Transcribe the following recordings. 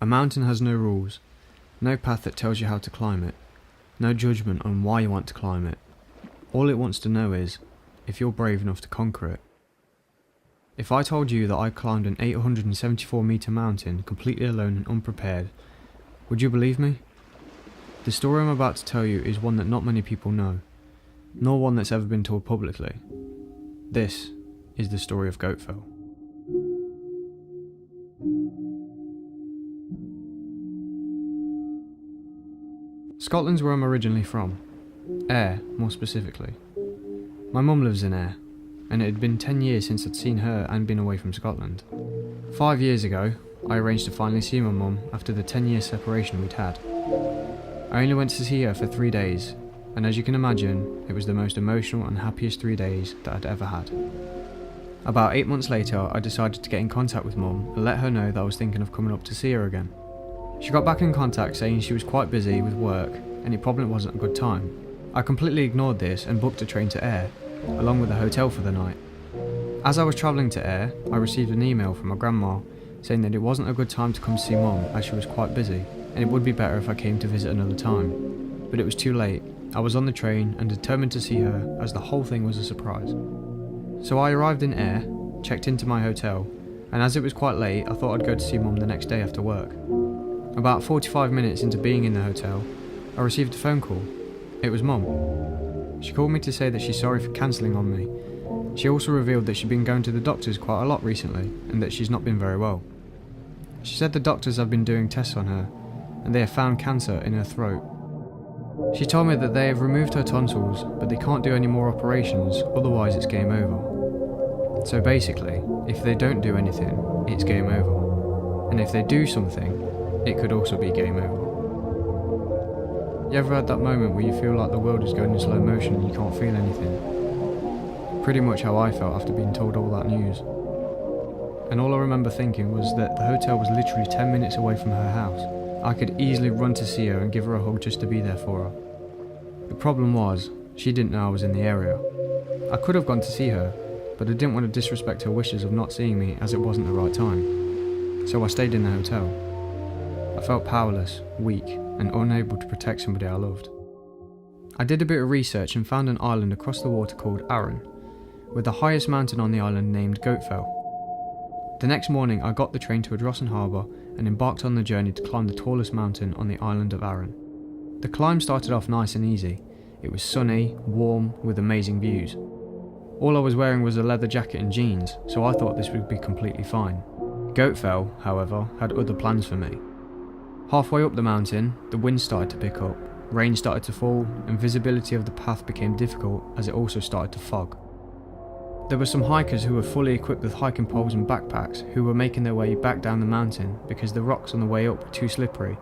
A mountain has no rules, no path that tells you how to climb it, no judgment on why you want to climb it. All it wants to know is if you're brave enough to conquer it. If I told you that I climbed an 874 metre mountain completely alone and unprepared, would you believe me? The story I'm about to tell you is one that not many people know, nor one that's ever been told publicly. This is the story of Goatfell. Scotland's where I'm originally from. Ayr, more specifically. My mum lives in Ayr, and it had been 10 years since I'd seen her and been away from Scotland. 5 years ago, I arranged to finally see my mum after the 10-year separation we'd had. I only went to see her for 3 days, and as you can imagine, it was the most emotional and happiest 3 days that I'd ever had. About 8 months later, I decided to get in contact with mum and let her know that I was thinking of coming up to see her again. She got back in contact saying she was quite busy with work and it probably wasn't a good time. I completely ignored this and booked a train to Ayr, along with a hotel for the night. As I was travelling to Ayr, I received an email from my grandma saying that it wasn't a good time to come to see mum as she was quite busy and it would be better if I came to visit another time. But it was too late. I was on the train and determined to see her as the whole thing was a surprise. So I arrived in Ayr, checked into my hotel, and as it was quite late I thought I'd go to see mum the next day after work. About 45 minutes into being in the hotel, I received a phone call. It was mum. She called me to say that she's sorry for cancelling on me. She also revealed that she'd been going to the doctors quite a lot recently and that she's not been very well. She said the doctors have been doing tests on her and they have found cancer in her throat. She told me that they have removed her tonsils but they can't do any more operations, otherwise it's game over. So basically, if they don't do anything, it's game over. And if they do something, it could also be game over. You ever had that moment where you feel like the world is going in slow motion and you can't feel anything? Pretty much how I felt after being told all that news. And all I remember thinking was that the hotel was literally 10 minutes away from her house. I could easily run to see her and give her a hug just to be there for her. The problem was, she didn't know I was in the area. I could have gone to see her, but I didn't want to disrespect her wishes of not seeing me as it wasn't the right time. So I stayed in the hotel. I felt powerless, weak, and unable to protect somebody I loved. I did a bit of research and found an island across the water called Arran, with the highest mountain on the island named Goatfell. The next morning I got the train to Ardrossan Harbour and embarked on the journey to climb the tallest mountain on the island of Arran. The climb started off nice and easy. It was sunny, warm, with amazing views. All I was wearing was a leather jacket and jeans, so I thought this would be completely fine. Goatfell, however, had other plans for me. Halfway up the mountain, the wind started to pick up, rain started to fall, and visibility of the path became difficult as it also started to fog. There were some hikers who were fully equipped with hiking poles and backpacks who were making their way back down the mountain because the rocks on the way up were too slippery,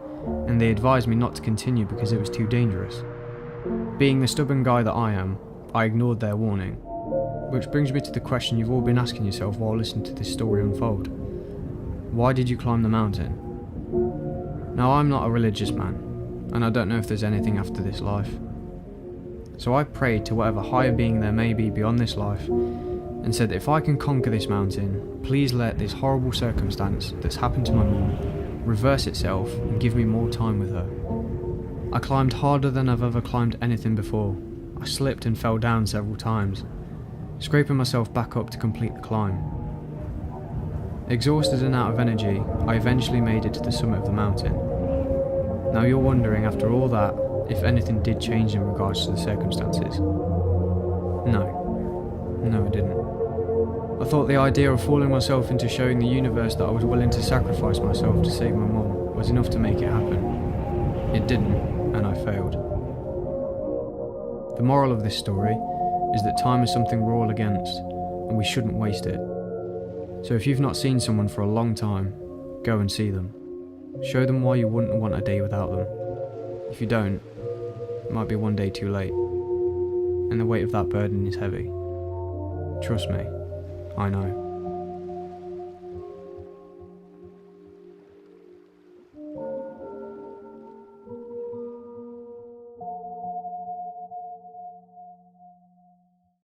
and they advised me not to continue because it was too dangerous. Being the stubborn guy that I am, I ignored their warning. Which brings me to the question you've all been asking yourself while listening to this story unfold. Why did you climb the mountain? Now, I'm not a religious man, and I don't know if there's anything after this life. So I prayed to whatever higher being there may be beyond this life, and said that if I can conquer this mountain, please let this horrible circumstance that's happened to my mum reverse itself and give me more time with her. I climbed harder than I've ever climbed anything before. I slipped and fell down several times, scraping myself back up to complete the climb. Exhausted and out of energy, I eventually made it to the summit of the mountain. Now you're wondering, after all that, if anything did change in regards to the circumstances. No, it didn't. I thought the idea of fooling myself into showing the universe that I was willing to sacrifice myself to save my mum was enough to make it happen. It didn't, and I failed. The moral of this story is that time is something we're all against, and we shouldn't waste it. So if you've not seen someone for a long time, go and see them. Show them why you wouldn't want a day without them. If you don't, it might be one day too late, and the weight of that burden is heavy. Trust me, I know.